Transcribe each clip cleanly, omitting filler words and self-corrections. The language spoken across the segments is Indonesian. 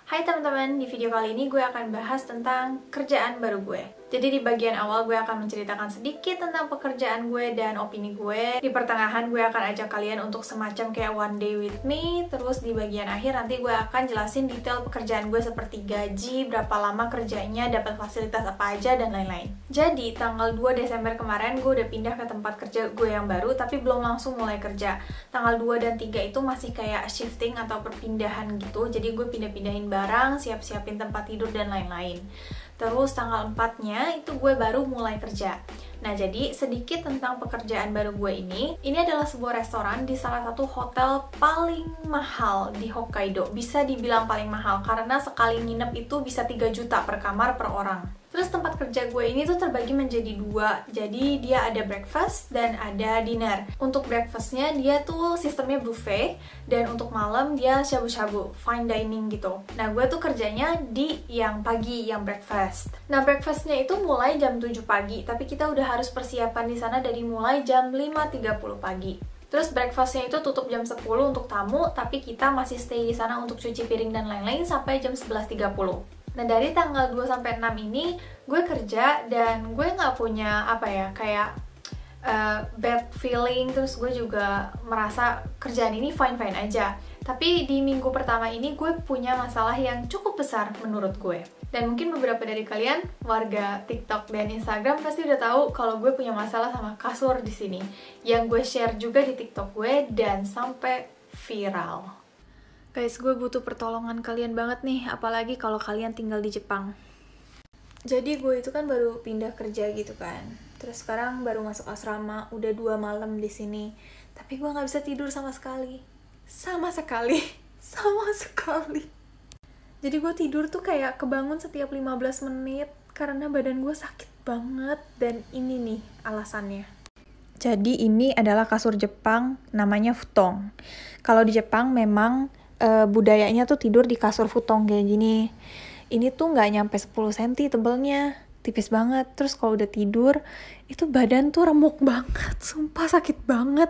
Hai teman-teman, di video kali ini gue akan bahas tentang kerjaan baru gue. Jadi di bagian awal gue akan menceritakan sedikit tentang pekerjaan gue dan opini gue. Di pertengahan gue akan ajak kalian untuk semacam kayak one day with me. Terus di bagian akhir nanti gue akan jelasin detail pekerjaan gue seperti gaji, berapa lama kerjanya, dapat fasilitas apa aja, dan lain-lain. Jadi tanggal 2 Desember kemarin gue udah pindah ke tempat kerja gue yang baru, tapi belum langsung mulai kerja. Tanggal 2 dan 3 itu masih kayak shifting atau perpindahan gitu. Jadi gue pindah-pindahin barang, siap-siapin tempat tidur, dan lain-lain. Terus tanggal 4-nya itu gue baru mulai kerja. Nah, jadi sedikit tentang pekerjaan baru gue ini. Ini adalah sebuah restoran di salah satu hotel paling mahal di Hokkaido. Bisa dibilang paling mahal karena sekali nginep itu bisa 3 juta per kamar per orang. Terus tempat kerja gue ini tuh terbagi menjadi 2. Jadi dia ada breakfast dan ada dinner. Untuk breakfastnya dia tuh sistemnya buffet, dan untuk malam dia shabu-shabu, fine dining gitu. Nah, gue tuh kerjanya di yang pagi, yang breakfast. Nah, breakfastnya itu mulai jam 7 pagi, tapi kita udah harus persiapan di sana dari mulai jam 5.30 pagi. Terus breakfastnya itu tutup jam 10 untuk tamu, tapi kita masih stay di sana untuk cuci piring dan lain-lain sampai jam 11.30. Nah, dari tanggal 2 sampai 6 ini gue kerja dan gue nggak punya kayak bad feeling. Terus gue juga merasa kerjaan ini fine-fine aja. Tapi di minggu pertama ini gue punya masalah yang cukup besar menurut gue. Dan mungkin beberapa dari kalian warga TikTok dan Instagram pasti udah tahu kalau gue punya masalah sama kasur di sini, yang gue share juga di TikTok gue dan sampai viral. Guys, gue butuh pertolongan kalian banget nih, apalagi kalau kalian tinggal di Jepang. Jadi gue itu kan baru pindah kerja gitu kan. Terus sekarang baru masuk asrama, udah 2 malam di sini. Tapi gue nggak bisa tidur sama sekali. Sama sekali. Jadi gue tidur tuh kayak kebangun setiap 15 menit karena badan gue sakit banget. Dan ini nih alasannya. Jadi ini adalah kasur Jepang, namanya futon. Kalau di Jepang memang budayanya tuh tidur di kasur futon kayak gini. Ini tuh nggak nyampe 10 cm tebelnya, tipis banget. Terus kalau udah tidur, itu badan tuh remuk banget, sumpah sakit banget.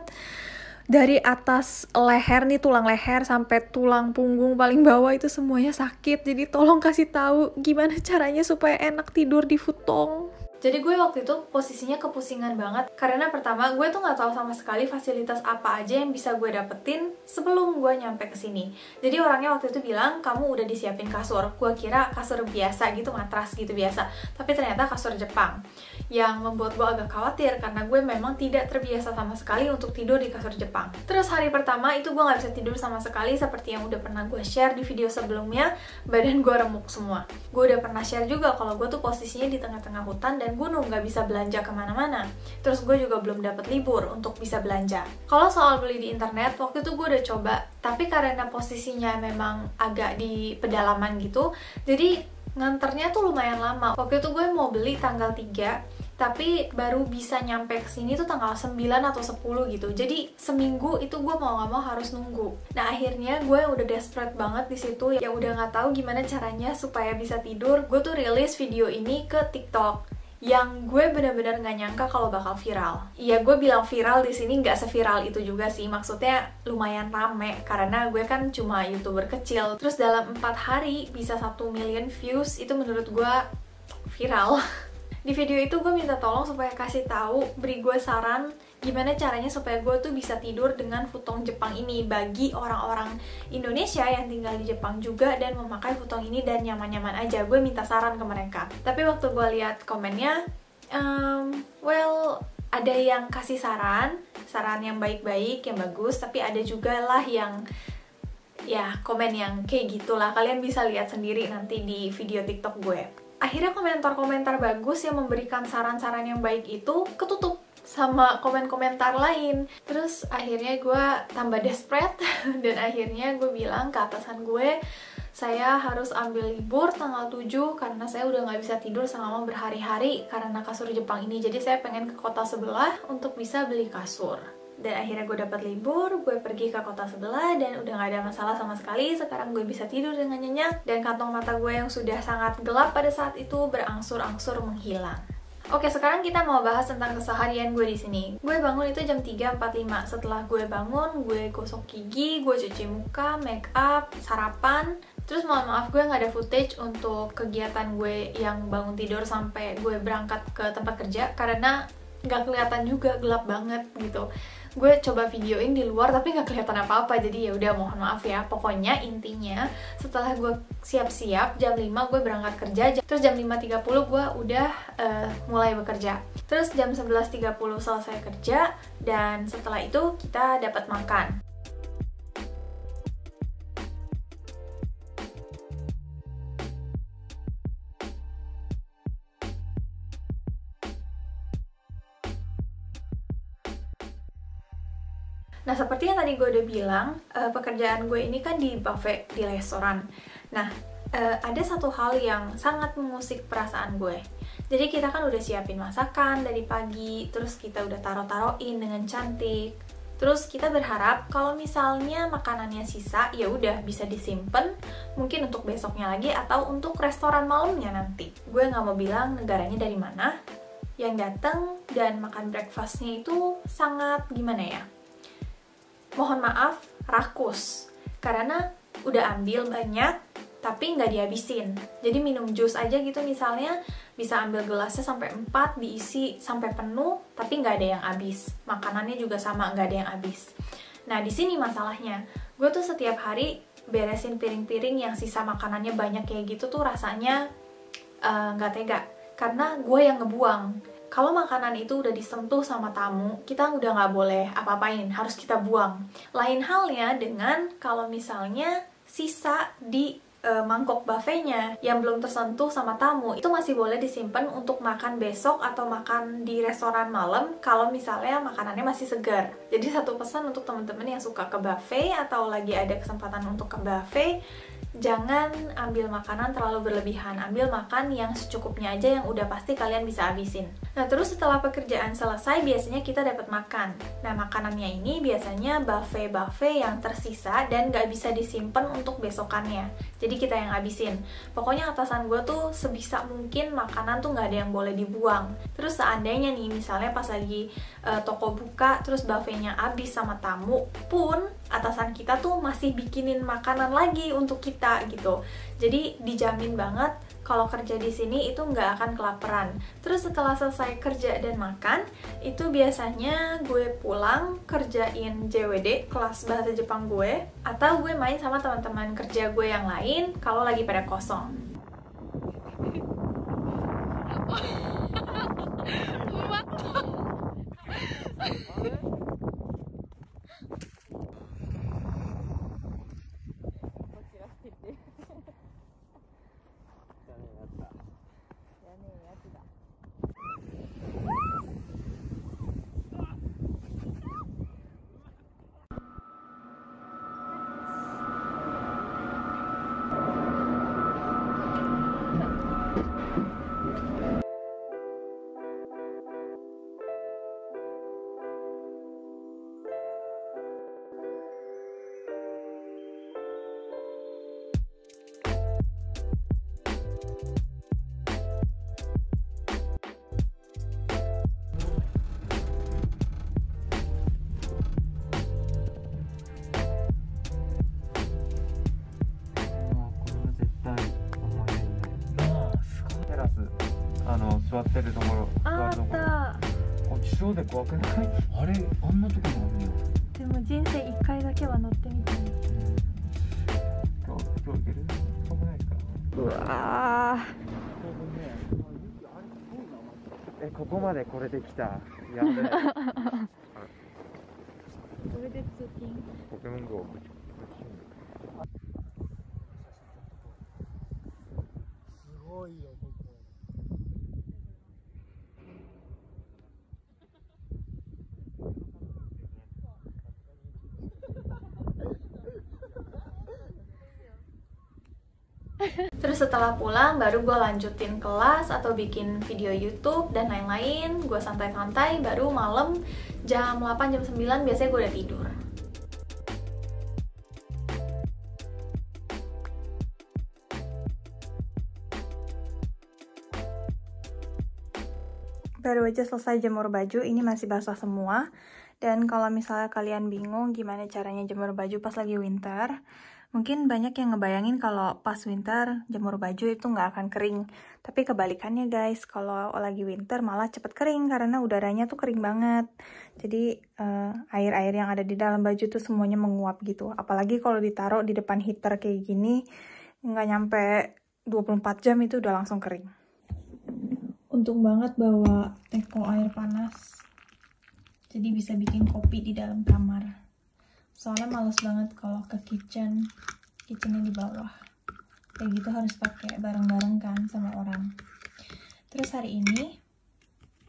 Dari atas leher nih, tulang leher sampai tulang punggung paling bawah itu semuanya sakit. Jadi tolong kasih tahu gimana caranya supaya enak tidur di futon. Jadi gue waktu itu posisinya kepusingan banget karena pertama gue tuh nggak tahu sama sekali fasilitas apa aja yang bisa gue dapetin sebelum gue nyampe ke sini. Jadi orangnya waktu itu bilang kamu udah disiapin kasur. Gue kira kasur biasa gitu, matras gitu biasa. Tapi ternyata kasur Jepang. Yang membuat gue agak khawatir karena gue memang tidak terbiasa sama sekali untuk tidur di kasur Jepang. Terus hari pertama itu gue nggak bisa tidur sama sekali seperti yang udah pernah gue share di video sebelumnya. Badan gue remuk semua. Gue udah pernah share juga kalau gue tuh posisinya di tengah-tengah hutan dan gunung, nggak bisa belanja kemana-mana. Terus gue juga belum dapat libur untuk bisa belanja. Kalau soal beli di internet, waktu itu gue udah coba, tapi karena posisinya memang agak di pedalaman gitu, jadi nganternya tuh lumayan lama. Waktu itu gue mau beli tanggal 3, tapi baru bisa nyampe ke sini tuh tanggal 9 atau 10 gitu. Jadi seminggu itu gue mau nggak mau harus nunggu. Nah, akhirnya gue udah desperate banget di situ, yang udah nggak tahu gimana caranya supaya bisa tidur. Gue tuh rilis video ini ke TikTok, yang gue benar-benar nggak nyangka kalau bakal viral. Iya, gue bilang viral di sini nggak seviral itu juga sih. Maksudnya lumayan rame karena gue kan cuma YouTuber kecil. Terus dalam 4 hari bisa 1 million views, itu menurut gue viral. Di video itu gue minta tolong supaya kasih tahu, beri gue saran gimana caranya supaya gue tuh bisa tidur dengan futon Jepang ini bagi orang-orang Indonesia yang tinggal di Jepang juga dan memakai futon ini dan nyaman-nyaman aja. Gue minta saran ke mereka. Tapi waktu gue lihat komennya, ada yang kasih saran yang baik-baik, yang bagus, tapi ada juga lah yang komen yang kayak gitulah. Kalian bisa lihat sendiri nanti di video TikTok gue. Akhirnya komentar-komentar bagus yang memberikan saran-saran yang baik itu ketutup sama komen-komentar lain. Terus akhirnya gue tambah desperate dan akhirnya gue bilang ke atasan gue, saya harus ambil libur tanggal 7 karena saya udah nggak bisa tidur selama berhari-hari karena kasur Jepang ini. Jadi saya pengen ke kota sebelah untuk bisa beli kasur. Dan akhirnya gue dapat libur, gue pergi ke kota sebelah dan udah gak ada masalah sama sekali. Sekarang gue bisa tidur dengan nyenyak dan kantong mata gue yang sudah sangat gelap pada saat itu berangsur-angsur menghilang. Oke, sekarang kita mau bahas tentang keseharian gue di sini. Gue bangun itu jam 3.45. Setelah gue bangun, gue gosok gigi, gue cuci muka, make up, sarapan. Terus mohon maaf gue nggak ada footage untuk kegiatan gue yang bangun tidur sampai gue berangkat ke tempat kerja karena nggak kelihatan juga, gelap banget gitu. Gue coba videoin di luar tapi nggak kelihatan apa-apa, jadi ya udah mohon maaf ya. Pokoknya intinya setelah gue siap-siap jam 5 gue berangkat kerja, terus jam 5.30 gue udah mulai bekerja. Terus jam 11.30 selesai kerja, dan setelah itu kita dapat makan. Nah, seperti yang tadi gue udah bilang, pekerjaan gue ini kan di buffet, di restoran. Nah, ada satu hal yang sangat mengusik perasaan gue. Jadi kita kan udah siapin masakan dari pagi, terus kita udah taruh-taruhin dengan cantik. Terus kita berharap kalau misalnya makanannya sisa, ya udah bisa disimpan, mungkin untuk besoknya lagi atau untuk restoran malamnya nanti. Gue nggak mau bilang negaranya dari mana. Yang datang dan makan breakfastnya itu sangat gimana ya? Mohon maaf, rakus. Karena udah ambil banyak, tapi nggak dihabisin. Jadi minum jus aja gitu misalnya, bisa ambil gelasnya sampai 4, diisi sampai penuh, tapi nggak ada yang habis. Makanannya juga sama, nggak ada yang habis. Nah, di sini masalahnya. Gue tuh setiap hari beresin piring-piring yang sisa makanannya banyak kayak gitu tuh rasanya nggak tega. Karena gue yang ngebuang. Kalau makanan itu udah disentuh sama tamu, kita udah nggak boleh apa-apain, harus kita buang. Lain halnya dengan kalau misalnya sisa di mangkok buffetnya yang belum tersentuh sama tamu, itu masih boleh disimpan untuk makan besok atau makan di restoran malam kalau misalnya makanannya masih segar. Jadi satu pesan untuk teman-teman yang suka ke buffet atau lagi ada kesempatan untuk ke buffet, jangan ambil makanan terlalu berlebihan, ambil makan yang secukupnya aja yang udah pasti kalian bisa habisin. Nah, terus setelah pekerjaan selesai, biasanya kita dapat makan. Nah, makanannya ini biasanya buffet yang tersisa dan nggak bisa disimpan untuk besokannya. Jadi kita yang habisin. Pokoknya atasan gue tuh sebisa mungkin makanan tuh nggak ada yang boleh dibuang. Terus seandainya nih, misalnya pas lagi toko buka, terus buffetnya habis sama tamu pun, atasan kita tuh masih bikinin makanan lagi untuk kita gitu. Jadi dijamin banget kalau kerja di sini itu nggak akan kelaparan. Terus setelah selesai kerja dan makan, itu biasanya gue pulang kerjain JWD, kelas bahasa Jepang gue, atau gue main sama teman-teman kerja gue yang lain kalau lagi pada kosong.座ってるところ、あった落ちそうで怖くない？あれ、あんなとこもあるんや。でも人生1回だけは乗ってみたい。今日行ける？怖くないですか？うわー。ここまでこれで来た。やべえ。これで通勤。ポケモン GO。すごいよここ。Terus setelah pulang baru gue lanjutin kelas atau bikin video YouTube dan lain-lain. Gue santai-santai, baru malam jam 8, jam 9 biasanya gue udah tidur. Baru aja selesai jemur baju, ini masih basah semua. Dan kalau misalnya kalian bingung gimana caranya jemur baju pas lagi winter, Mungkin banyak yang ngebayangin kalau pas winter jemur baju itu nggak akan kering. Tapi kebalikannya guys, kalau lagi winter malah cepet kering karena udaranya tuh kering banget. Jadi air-air yang ada di dalam baju tuh semuanya menguap gitu. Apalagi kalau ditaruh di depan heater kayak gini, nggak nyampe 24 jam itu udah langsung kering. Untung banget bawa teko air panas. Jadi bisa bikin kopi di dalam kamar. Soalnya males banget kalau ke kitchennya di bawah. Kayak gitu harus pakai bareng-bareng kan sama orang. Terus hari ini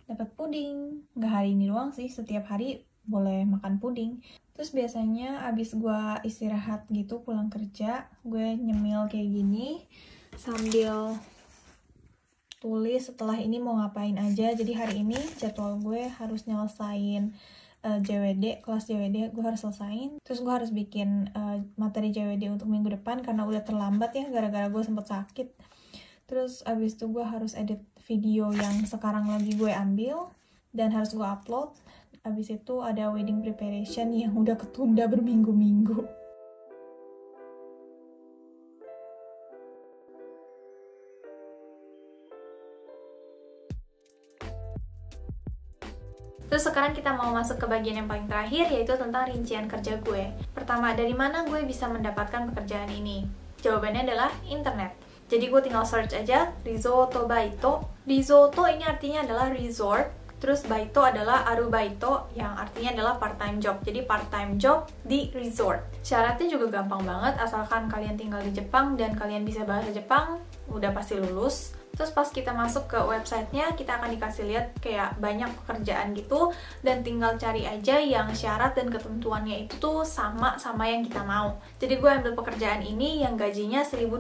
dapat puding. Nggak hari ini doang sih, setiap hari boleh makan puding. Terus biasanya abis gue istirahat gitu pulang kerja, gue nyemil kayak gini sambil tulis setelah ini mau ngapain aja. Jadi hari ini jadwal gue harus nyelesain JWD, kelas JWD gue harus selesain. Terus gue harus bikin materi JWD untuk minggu depan karena udah terlambat ya gara-gara gue sempet sakit. Terus abis itu gue harus edit video yang sekarang lagi gue ambil dan harus gue upload. Abis itu ada wedding preparation yang udah ketunda berminggu-minggu. Terus sekarang kita mau masuk ke bagian yang paling terakhir, yaitu tentang rincian kerja gue. Pertama, dari mana gue bisa mendapatkan pekerjaan ini? Jawabannya adalah internet. Jadi gue tinggal search aja, Risotto Baito. Risotto ini artinya adalah resort, terus Baito adalah arubaito, yang artinya adalah part-time job. Jadi part-time job di resort. Syaratnya juga gampang banget, asalkan kalian tinggal di Jepang dan kalian bisa bahasa Jepang, udah pasti lulus. Terus pas kita masuk ke websitenya, kita akan dikasih lihat kayak banyak pekerjaan gitu, dan tinggal cari aja yang syarat dan ketentuannya itu tuh sama yang kita mau. Jadi gue ambil pekerjaan ini yang gajinya 1.200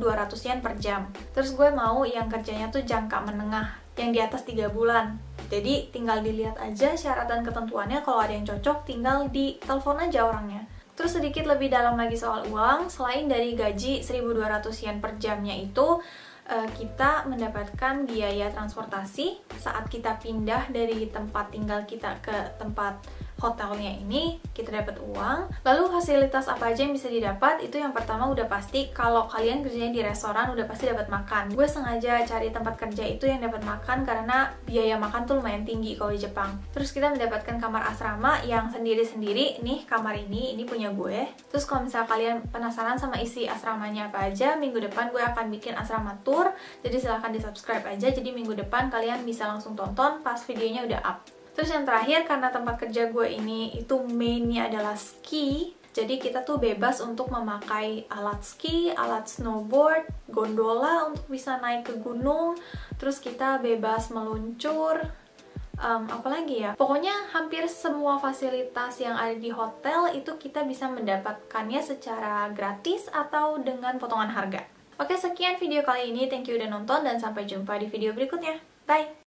yen per jam. Terus gue mau yang kerjanya tuh jangka menengah, yang di atas 3 bulan. Jadi tinggal dilihat aja syarat dan ketentuannya, kalau ada yang cocok tinggal ditelepon aja orangnya. Terus sedikit lebih dalam lagi soal uang, selain dari gaji 1.200 yen per jamnya itu, kita mendapatkan biaya transportasi saat kita pindah dari tempat tinggal kita ke tempat hotelnya ini, kita dapat uang. Lalu fasilitas apa aja yang bisa didapat? Itu yang pertama udah pasti, kalau kalian kerjanya di restoran udah pasti dapat makan. Gue sengaja cari tempat kerja itu yang dapat makan karena biaya makan tuh lumayan tinggi kalau di Jepang. Terus kita mendapatkan kamar asrama yang sendiri-sendiri. Nih kamar ini punya gue. Terus kalau misal kalian penasaran sama isi asramanya apa aja, minggu depan gue akan bikin asrama tour. Jadi silahkan di subscribe aja, jadi minggu depan kalian bisa langsung tonton pas videonya udah up. Terus yang terakhir, karena tempat kerja gue ini itu mainnya adalah ski, jadi kita tuh bebas untuk memakai alat ski, alat snowboard, gondola untuk bisa naik ke gunung. Terus kita bebas meluncur, apalagi ya, pokoknya hampir semua fasilitas yang ada di hotel itu kita bisa mendapatkannya secara gratis atau dengan potongan harga. Oke, sekian video kali ini, thank you udah nonton dan sampai jumpa di video berikutnya. Bye!